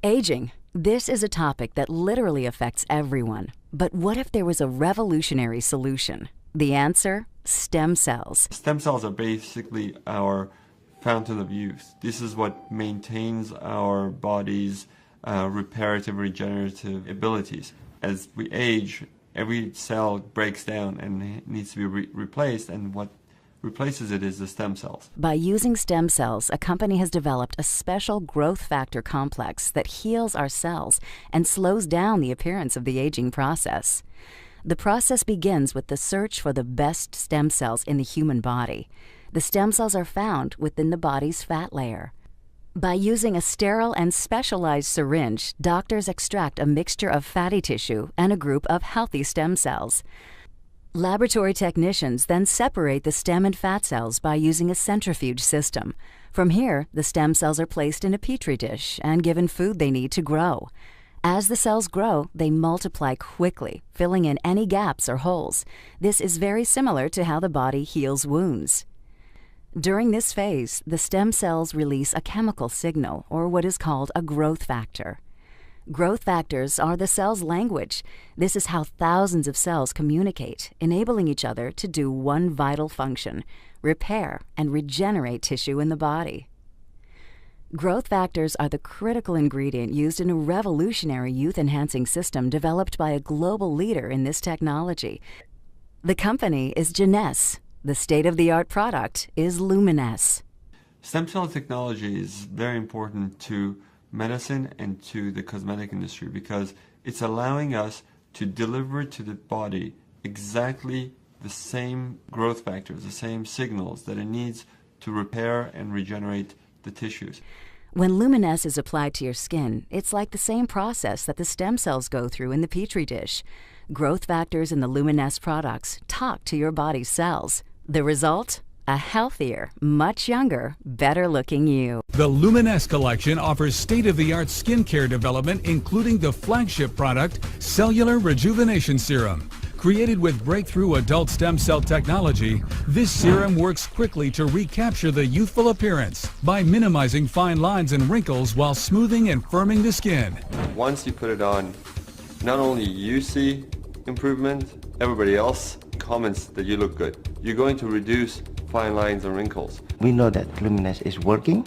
Aging. This is a topic that literally affects everyone. But what if there was a revolutionary solution? The answer? Stem cells. Stem cells are basically our fountain of youth. This is what maintains our body's reparative, regenerative abilities. As we age, every cell breaks down and needs to be replaced, and what replaces it is the stem cells. By using stem cells, a company has developed a special growth factor complex that heals our cells and slows down the appearance of the aging process. The process begins with the search for the best stem cells in the human body. The stem cells are found within the body's fat layer. By using a sterile and specialized syringe, doctors extract a mixture of fatty tissue and a group of healthy stem cells. Laboratory technicians then separate the stem and fat cells by using a centrifuge system. From here, the stem cells are placed in a petri dish and given food they need to grow. As the cells grow, they multiply quickly, filling in any gaps or holes. This is very similar to how the body heals wounds. During this phase, the stem cells release a chemical signal, or what is called a growth factor. Growth factors are the cell's language. This is how thousands of cells communicate, enabling each other to do one vital function: repair and regenerate tissue in the body. Growth factors are the critical ingredient used in a revolutionary youth-enhancing system developed by a global leader in this technology. The company is LUMINESCE. The state-of-the-art product is LUMINESCE. Stem cell technology is very important to medicine and to the cosmetic industry because it's allowing us to deliver to the body exactly the same growth factors, the same signals that it needs to repair and regenerate the tissues. When LUMINESCE is applied to your skin, it's like the same process that the stem cells go through in the petri dish. Growth factors in the LUMINESCE products talk to your body's cells. The result? A healthier, much younger, better-looking you. The LUMINESCE collection offers state-of-the-art skincare development, including the flagship product, Cellular Rejuvenation Serum. Created with breakthrough adult stem cell technology, this serum works quickly to recapture the youthful appearance by minimizing fine lines and wrinkles while smoothing and firming the skin. Once you put it on, not only you see improvement, everybody else comments that you look good. You're going to reduce fine lines and wrinkles. We know that LUMINESCE is working.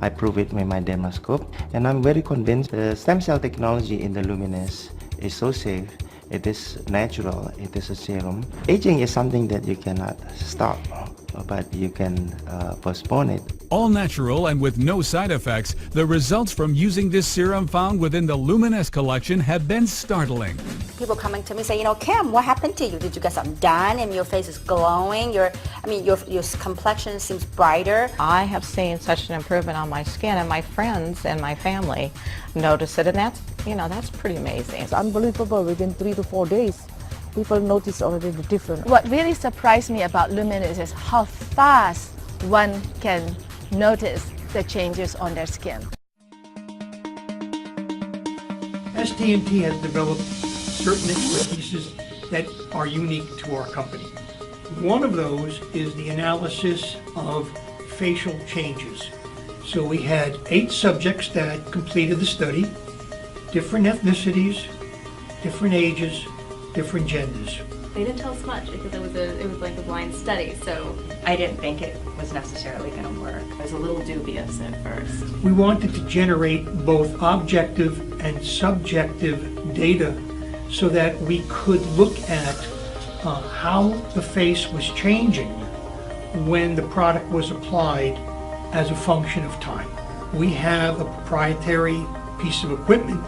I prove it with my dermoscope, and I'm very convinced the stem cell technology in the LUMINESCE is so safe. It is natural. It is a serum. Aging is something that you cannot stop, but you can postpone it. All natural and with no side effects, the results from using this serum found within the LUMINESCE collection have been startling. People coming to me say, Kim, what happened to you? Did you get something done and your face is glowing? Your complexion seems brighter. I have seen such an improvement on my skin, and my friends and my family notice it, and that's pretty amazing. It's unbelievable. Within 3 to 4 days, people notice already the difference. What really surprised me about LUMINESCE is how fast one can notice the changes on their skin. ST&T has developed certain expertises that are unique to our company. One of those is the analysis of facial changes. So we had 8 subjects that completed the study, different ethnicities, different ages, different genders. They didn't tell us much because it was like a blind study, so I didn't think it was necessarily going to work. I was a little dubious at first. We wanted to generate both objective and subjective data so that we could look at how the face was changing when the product was applied as a function of time. We have a proprietary piece of equipment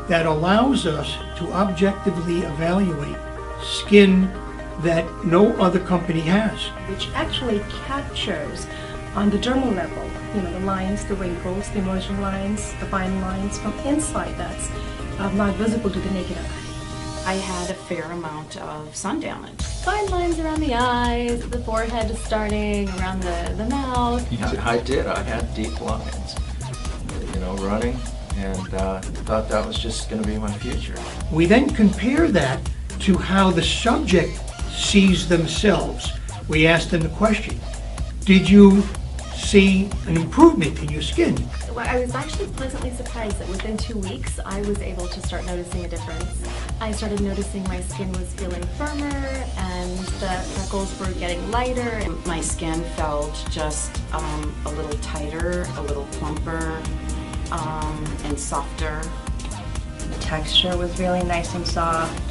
that allows us to objectively evaluate skin that no other company has. Which actually captures on the dermal level, the lines, the wrinkles, the emerging lines, the fine lines from inside that's not visible to the naked eye. I had a fair amount of sun damage. Fine lines around the eyes, the forehead starting, around the mouth. Yeah, I did. I had deep lines, running, and thought that was just going to be my future. We then compare that to how the subject sees themselves. We asked them the question, did you see an improvement in your skin. Well, I was actually pleasantly surprised that within 2 weeks I was able to start noticing a difference. I started noticing my skin was feeling firmer and the freckles were getting lighter. My skin felt just a little tighter, a little plumper, and softer. The texture was really nice and soft.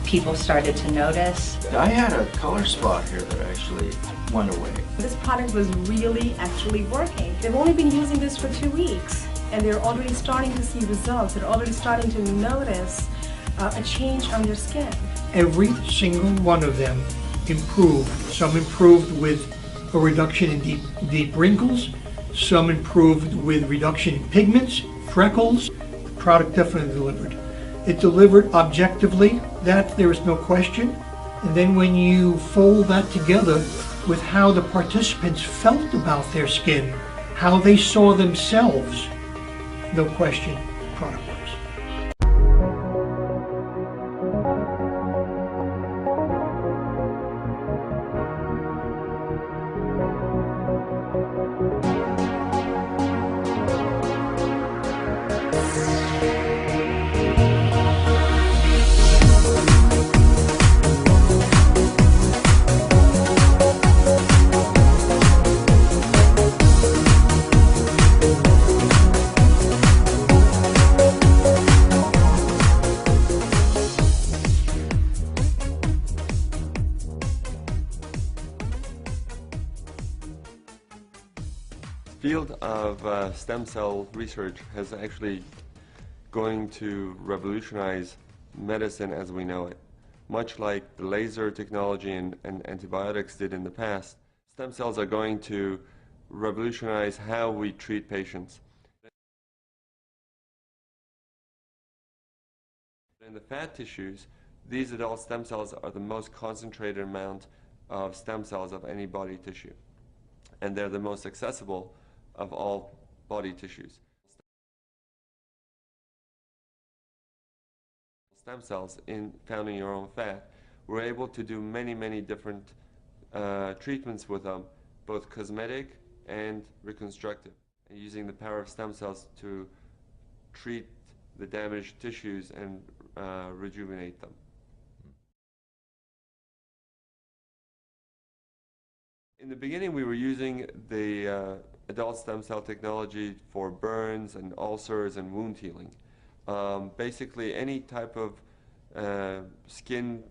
People started to notice. I had a color spot here that actually went away. This product was really actually working. They've only been using this for 2 weeks and they're already starting to see results. They're already starting to notice a change on their skin. Every single one of them improved. Some improved with a reduction in deep wrinkles. Some improved with reduction in pigments, freckles. The product definitely delivered. It delivered objectively, that there is no question. And then when you fold that together with how the participants felt about their skin, how they saw themselves, no question, product works. The field of stem cell research has actually going to revolutionize medicine as we know it. Much like the laser technology and antibiotics did in the past, stem cells are going to revolutionize how we treat patients. In the fat tissues, these adult stem cells are the most concentrated amount of stem cells of any body tissue, and they're the most accessible of all body tissues. Stem cells found in your own fat, we're able to do many different treatments with them, both cosmetic and reconstructive, and using the power of stem cells to treat the damaged tissues and rejuvenate them. In the beginning, we were using the adult stem cell technology for burns and ulcers and wound healing. Basically, any type of skin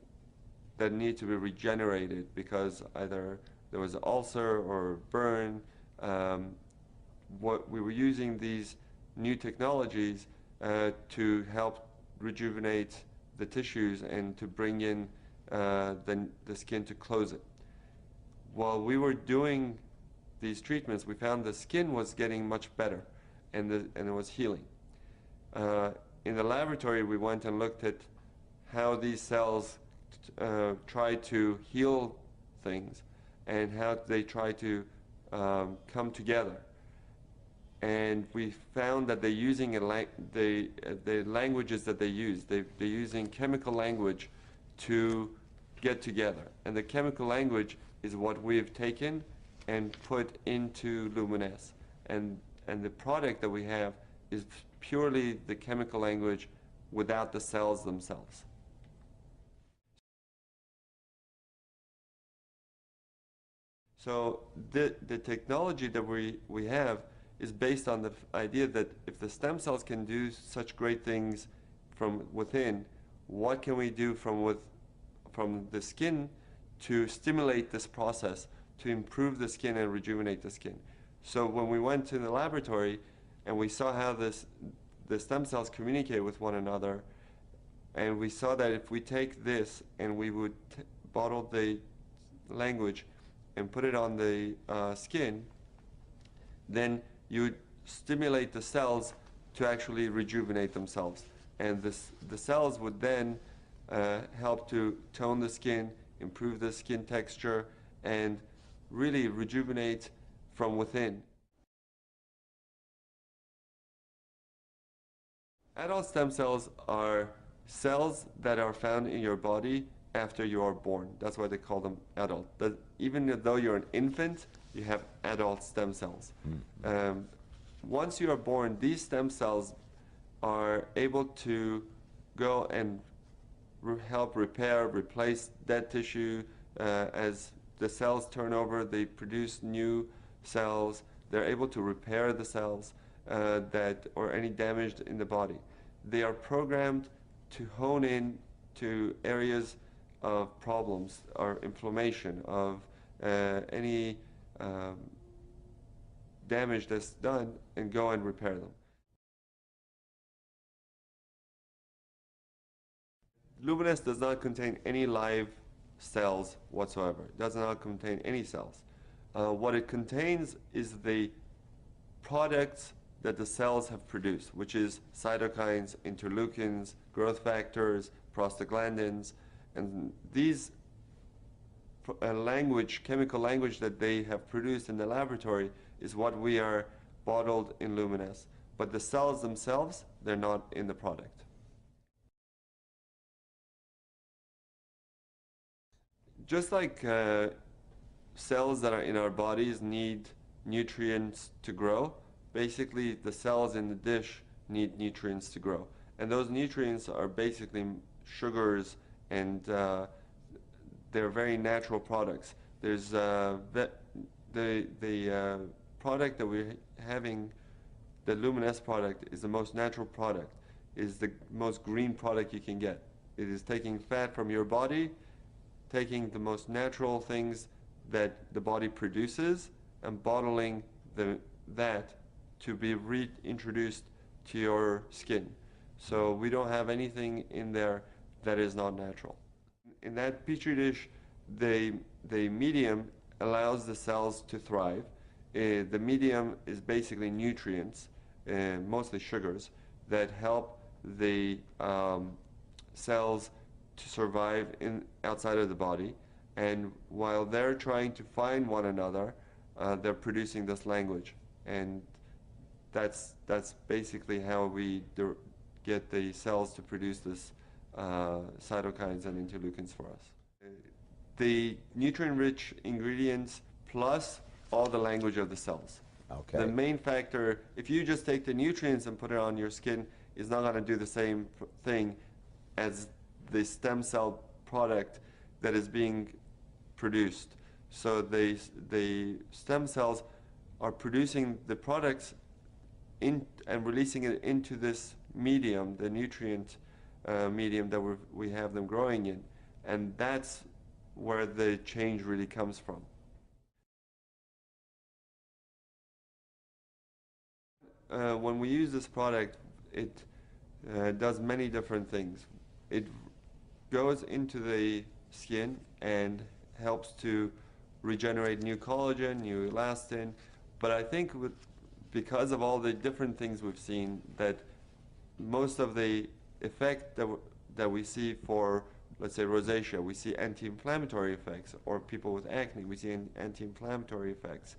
that needed to be regenerated because either there was an ulcer or burn. What we were using these new technologies to help rejuvenate the tissues and to bring in the skin to close it. While we were doing these treatments, we found the skin was getting much better and it was healing. In the laboratory, we went and looked at how these cells try to heal things and how they try to come together. And we found that they're using the languages that they use. They're using chemical language to get together. And the chemical language is what we've taken and put into LUMINESCE. And the product that we have is purely the chemical language without the cells themselves. So the technology that we have is based on the idea that if the stem cells can do such great things from within, what can we do from the skin to stimulate this process, to improve the skin and rejuvenate the skin. So when we went to the laboratory and we saw how the stem cells communicate with one another, and we saw that if we take this and we would bottle the language and put it on the skin, then you would stimulate the cells to actually rejuvenate themselves. And the cells would then help to tone the skin, improve the skin texture, and really rejuvenate from within. Adult stem cells are cells that are found in your body after you are born. That's why they call them adult. Even though you're an infant, you have adult stem cells. Once you are born, these stem cells are able to go and help repair, replace dead tissue. As the cells turn over, they produce new cells. They're able to repair the cells or any damage in the body. They are programmed to hone in to areas of problems or inflammation, of any damage that's done, and go and repair them. LUMINESCE does not contain any live cells whatsoever. It does not contain any cells. What it contains is the products that the cells have produced, which is cytokines, interleukins, growth factors, prostaglandins, and these chemical language that they have produced in the laboratory is what we are bottled in LUMINESCE. But the cells themselves, they're not in the product. Just like cells that are in our bodies need nutrients to grow, basically the cells in the dish need nutrients to grow. And those nutrients are basically sugars, and they're very natural products. There's the product that we're having, the LUMINESCE product, is the most natural product, is the most green product you can get. It is taking fat from your body, taking the most natural things that the body produces, and bottling that to be reintroduced to your skin. So we don't have anything in there that is not natural. In that petri dish, the medium allows the cells to thrive. The medium is basically nutrients, mostly sugars, that help the cells to survive outside of the body. And while they're trying to find one another, they're producing this language. And that's basically how we get the cells to produce this cytokines and interleukins for us. The nutrient-rich ingredients plus all the language of the cells. Okay. The main factor, if you just take the nutrients and put it on your skin, is not going to do the same thing as the stem cell product that is being produced. So the stem cells are producing the products and releasing it into this medium, the nutrient medium that we have them growing in, and that's where the change really comes from. When we use this product, it does many different things. It goes into the skin and helps to regenerate new collagen, new elastin, but I think because of all the different things we've seen, that most of the effect that we see for, let's say, rosacea, we see anti-inflammatory effects, or people with acne, we see anti-inflammatory effects,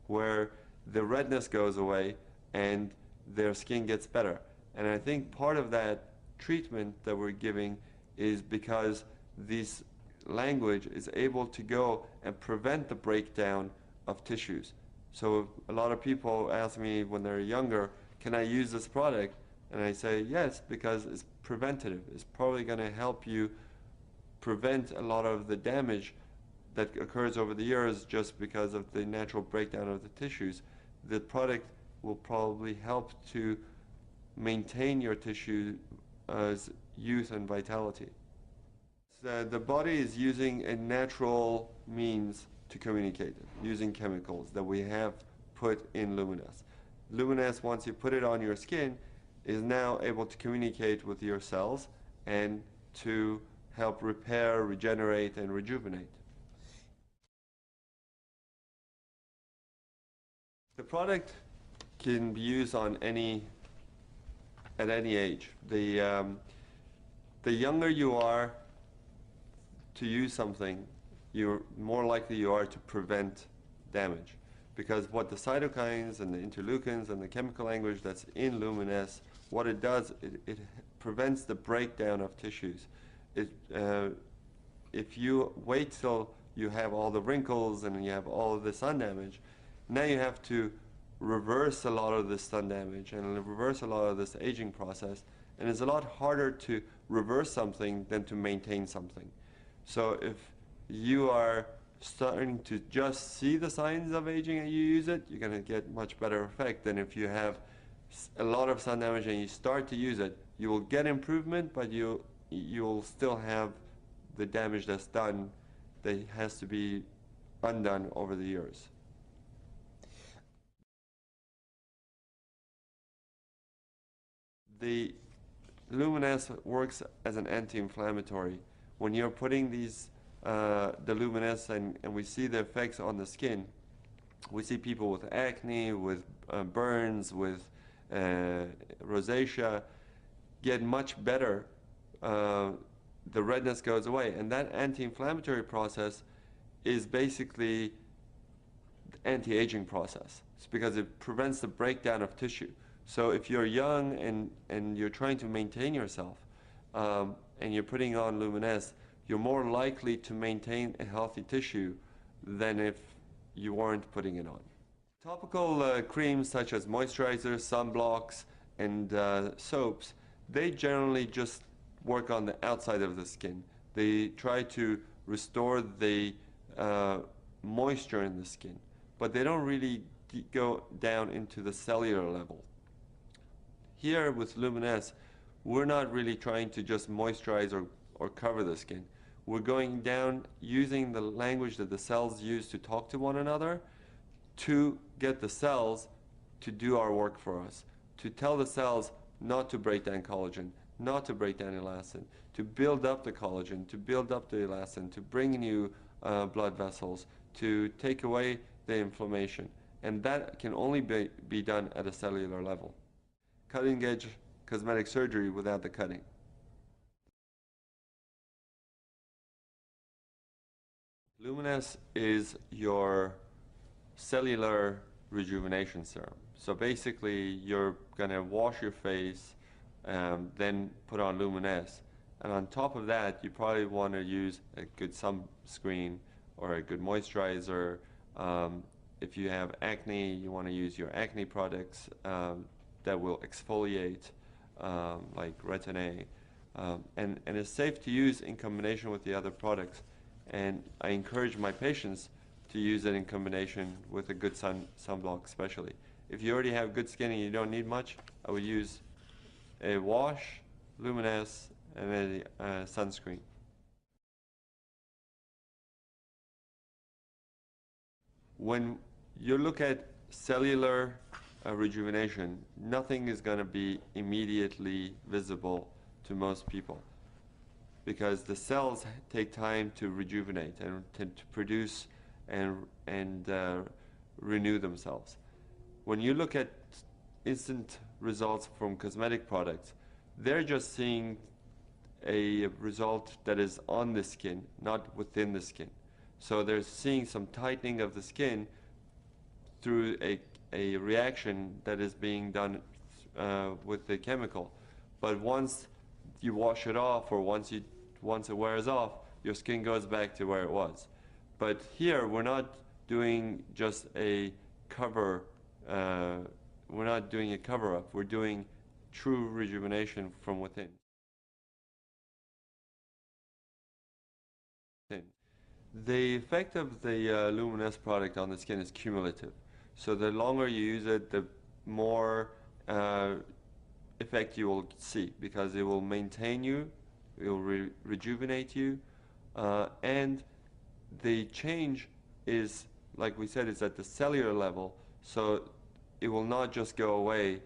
where the redness goes away and their skin gets better. And I think part of that treatment that we're giving is because this language is able to go and prevent the breakdown of tissues. So a lot of people ask me when they're younger, can I use this product? And I say yes, because it's preventative. It's probably going to help you prevent a lot of the damage that occurs over the years just because of the natural breakdown of the tissues. The product will probably help to maintain your tissue's youth and vitality. The body is using a natural means to communicate, using chemicals that we have put in LUMINESCE. LUMINESCE, once you put it on your skin, is now able to communicate with your cells and to help repair, regenerate, and rejuvenate. The product can be used at any age. The younger you are to use something, you're more likely you are to prevent damage. Because what the cytokines and the interleukins and the chemical language that's in LUMINESCE, what it does, it prevents the breakdown of tissues. If you wait till you have all the wrinkles and you have all the sun damage, Now you have to reverse a lot of the sun damage and reverse a lot of this aging process, and it's a lot harder to reverse something than to maintain something. So if you are starting to just see the signs of aging and you use it, you're going to get much better effect than if you have a lot of sun damage and you start to use it. You will get improvement, but you'll still have the damage that's done that has to be undone over the years. The LUMINESCE works as an anti-inflammatory. When you're putting these the LUMINESCE and we see the effects on the skin, we see people with acne, with burns, with rosacea get much better. The redness goes away, and that anti-inflammatory process is basically the anti-aging process. It's because it prevents the breakdown of tissue. So if you're young and you're trying to maintain yourself and you're putting on LUMINESCE, you're more likely to maintain a healthy tissue than if you weren't putting it on. Topical creams such as moisturizers, sunblocks, and soaps, they generally just work on the outside of the skin. They try to restore the moisture in the skin, but they don't really go down into the cellular level. Here with LUMINESCE, we're not really trying to just moisturize or cover the skin. We're going down using the language that the cells use to talk to one another to get the cells to do our work for us, to tell the cells not to break down collagen, not to break down elastin, to build up the collagen, to build up the elastin, to bring new blood vessels, to take away the inflammation. And that can only be done at a cellular level. Cutting-edge cosmetic surgery without the cutting. LUMINESCE is your cellular rejuvenation serum. So basically you're going to wash your face, then put on LUMINESCE, and on top of that you probably want to use a good sunscreen or a good moisturizer. If you have acne, you want to use your acne products that will exfoliate, like Retin-A, and it's safe to use in combination with the other products. And I encourage my patients to use it in combination with a good sunblock especially. If you already have good skin and you don't need much, I would use a wash, LUMINESCE, and a sunscreen. When you look at cellular rejuvenation, nothing is going to be immediately visible to most people, because the cells take time to rejuvenate and to produce and renew themselves. When you look at instant results from cosmetic products, they're just seeing a result that is on the skin, not within the skin. So they're seeing some tightening of the skin through a reaction that is being done with the chemical. But once you wash it off, or once it wears off, your skin goes back to where it was. But here we're not doing just a cover, we're not doing a cover-up, we're doing true rejuvenation from within. The effect of the LUMINESCE product on the skin is cumulative. So the longer you use it, the more effect you will see, because it will maintain you, it will rejuvenate you, and the change is, like we said, is at the cellular level, so it will not just go away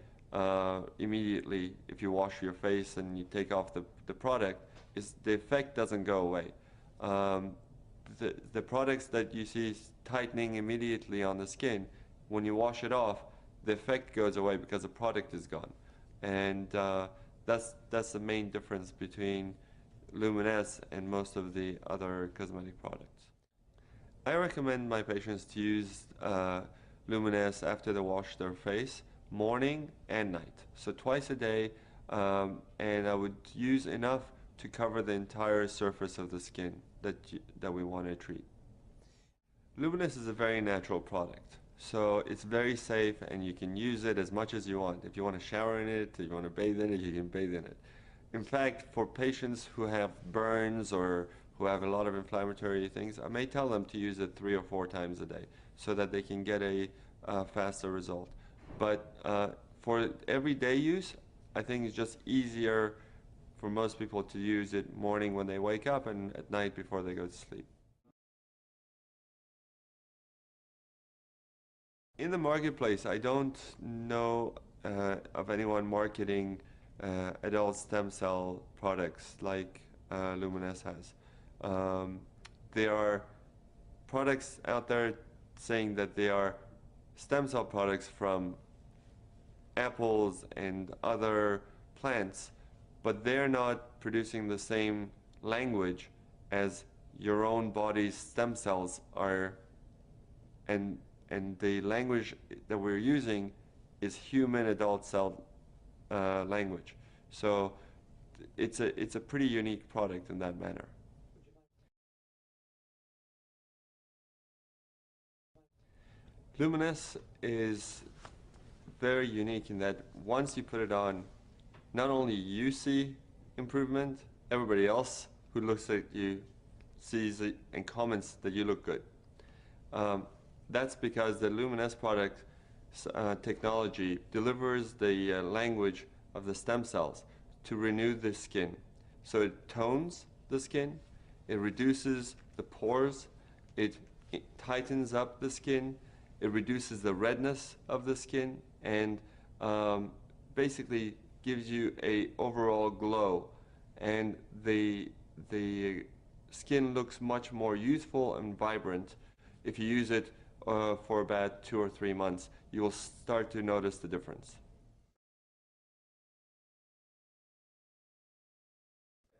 immediately if you wash your face and you take off the product. The effect doesn't go away. The products that you see tightening immediately on the skin, when you wash it off, the effect goes away because the product is gone. And that's the main difference between LUMINESCE and most of the other cosmetic products. I recommend my patients to use LUMINESCE after they wash their face, morning and night. So twice a day, and I would use enough to cover the entire surface of the skin that we want to treat. LUMINESCE is a very natural product. So it's very safe, and you can use it as much as you want. If you want to shower in it, if you want to bathe in it, you can bathe in it. In fact, for patients who have burns or who have a lot of inflammatory things, I may tell them to use it 3 or 4 times a day so that they can get a faster result. But for everyday use, I think it's just easier for most people to use it morning when they wake up and at night before they go to sleep. In the marketplace, I don't know of anyone marketing adult stem cell products like LUMINESCE has. There are products out there saying that they are stem cell products from apples and other plants, but they're not producing the same language as your own body's stem cells are, and the language that we're using is human adult cell language. So it's a pretty unique product in that manner. LUMINESCE is very unique in that once you put it on, not only you see improvement, everybody else who looks at you sees it and comments that you look good. That's because the LUMINESCE product technology delivers the language of the stem cells to renew the skin. So it tones the skin, it reduces the pores, it tightens up the skin, it reduces the redness of the skin, and basically gives you a overall glow, and the skin looks much more youthful and vibrant. If you use it for about 2 or 3 months, you will start to notice the difference.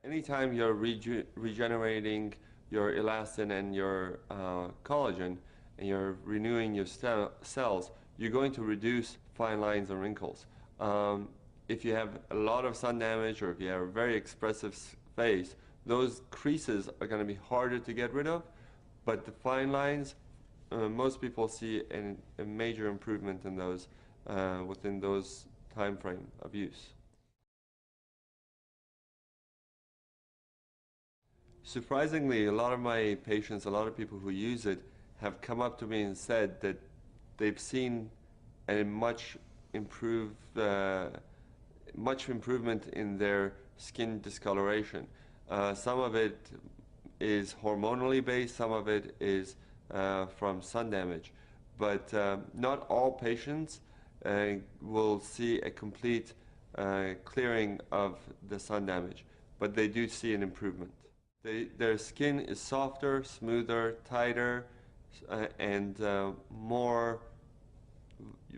Anytime you're regenerating your elastin and your collagen, and you're renewing your cells, you're going to reduce fine lines and wrinkles. If you have a lot of sun damage, or if you have a very expressive face, those creases are going to be harder to get rid of, but the fine lines, most people see a major improvement in those within those time frame of use. Surprisingly, a lot of my patients, a lot of people who use it, have come up to me and said that they've seen a much improvement in their skin discoloration. Some of it is hormonally based, some of it is from sun damage, but not all patients will see a complete clearing of the sun damage, but they do see an improvement. Their skin is softer, smoother, tighter, and more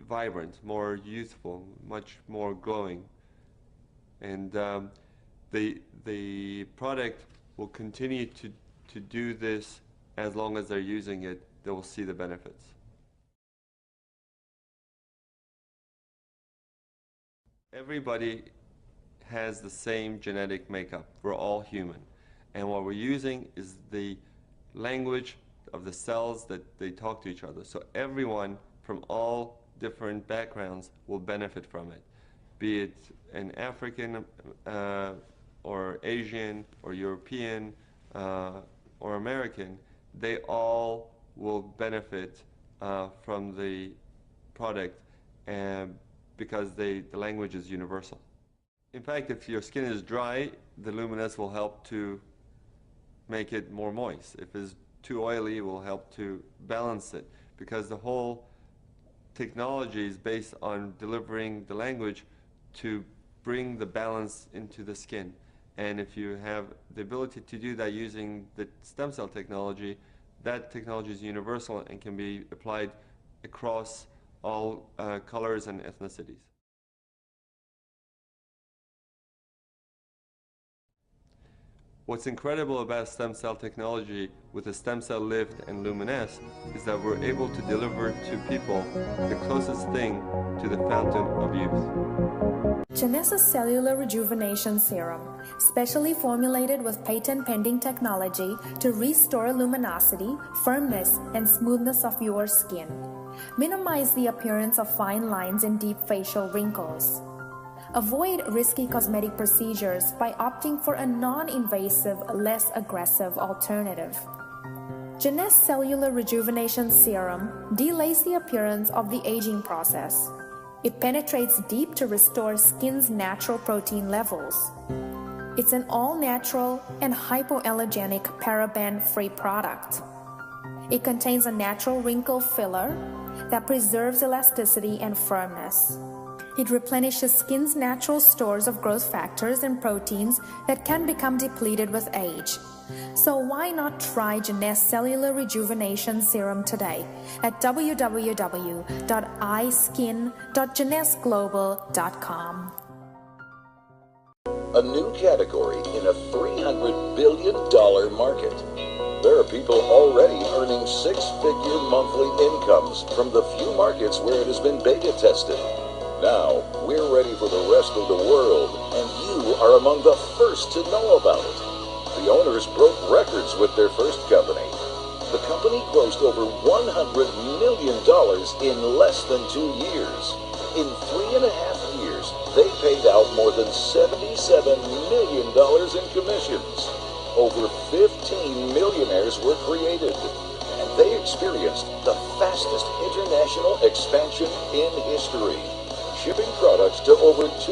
vibrant, more youthful, much more glowing. And the product will continue to do this as long as they're using it. They will see the benefits. Everybody has the same genetic makeup. We're all human. And what we're using is the language of the cells that they talk to each other. So everyone from all different backgrounds will benefit from it, be it an African or Asian or European or American. They all will benefit from the product, because the language is universal. In fact, if your skin is dry, the LUMINESCE will help to make it more moist. If it's too oily, it will help to balance it, because the whole technology is based on delivering the language to bring the balance into the skin. And if you have the ability to do that using the stem cell technology, that technology is universal and can be applied across all colors and ethnicities. What's incredible about stem cell technology with the stem cell lift and LUMINESCE is that we're able to deliver to people the closest thing to the fountain of youth. Genesis Cellular Rejuvenation Serum, specially formulated with patent-pending technology to restore luminosity, firmness, and smoothness of your skin. Minimize the appearance of fine lines and deep facial wrinkles. Avoid risky cosmetic procedures by opting for a non-invasive, less aggressive alternative. Jeunesse Cellular Rejuvenation Serum delays the appearance of the aging process. It penetrates deep to restore skin's natural protein levels. It's an all-natural and hypoallergenic paraben-free product. It contains a natural wrinkle filler that preserves elasticity and firmness. It replenishes skin's natural stores of growth factors and proteins that can become depleted with age. So why not try Jeunesse Cellular Rejuvenation Serum today at www.eyeskin.jeunesseglobal.com. A new category in a $300 billion market. There are people already earning six-figure monthly incomes from the few markets where it has been beta tested. Now, we're ready for the rest of the world, and you are among the first to know about it. The owners broke records with their first company. The company grossed over $100 million in less than 2 years. In 3.5 years, they paid out more than $77 million in commissions. Over 15 millionaires were created, and they experienced the fastest international expansion in history, shipping products to over 200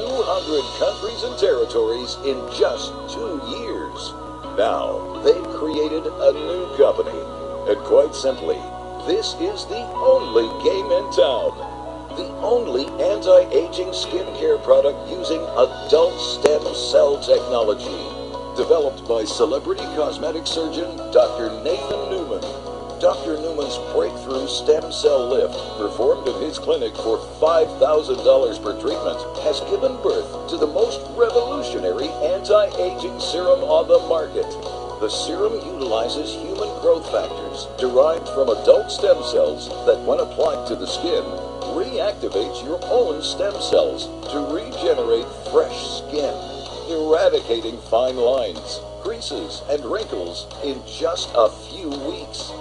countries and territories in just 2 years. Now, they've created a new company, and quite simply, this is the only game in town. The only anti-aging skincare product using adult stem cell technology, developed by celebrity cosmetic surgeon Dr. Nathan Newman. Dr. Newman's breakthrough stem cell lift, performed in his clinic for $5,000 per treatment, has given birth to the most revolutionary anti-aging serum on the market. The serum utilizes human growth factors derived from adult stem cells that, when applied to the skin, reactivates your own stem cells to regenerate fresh skin, eradicating fine lines, creases, and wrinkles in just a few weeks.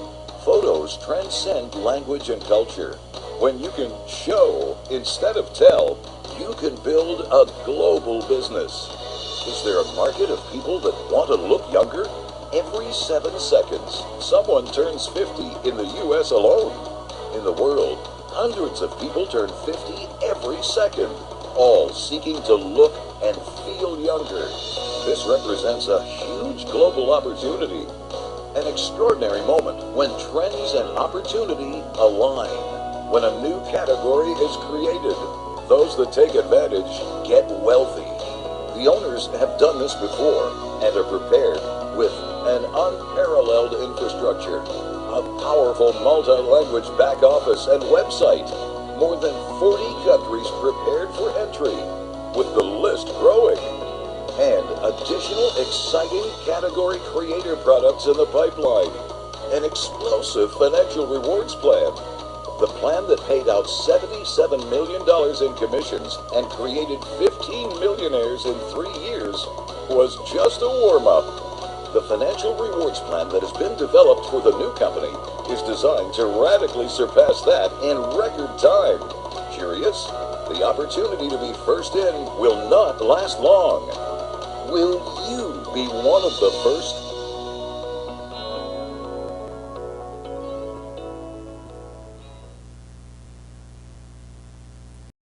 Photos transcend language and culture. When you can show instead of tell, you can build a global business. Is there a market of people that want to look younger? Every 7 seconds, someone turns 50 in the U.S. alone. In the world, hundreds of people turn 50 every second, all seeking to look and feel younger. This represents a huge global opportunity. An extraordinary moment when trends and opportunity align. When a new category is created, those that take advantage get wealthy. The owners have done this before and are prepared with an unparalleled infrastructure, a powerful multi-language back office and website, more than 40 countries prepared for entry, with the list growing, and additional exciting category creator products in the pipeline. An explosive financial rewards plan. The plan that paid out $77 million in commissions and created 15 millionaires in 3 years was just a warm-up. The financial rewards plan that has been developed for the new company is designed to radically surpass that in record time. Curious? The opportunity to be first in will not last long. Will you be one of the first?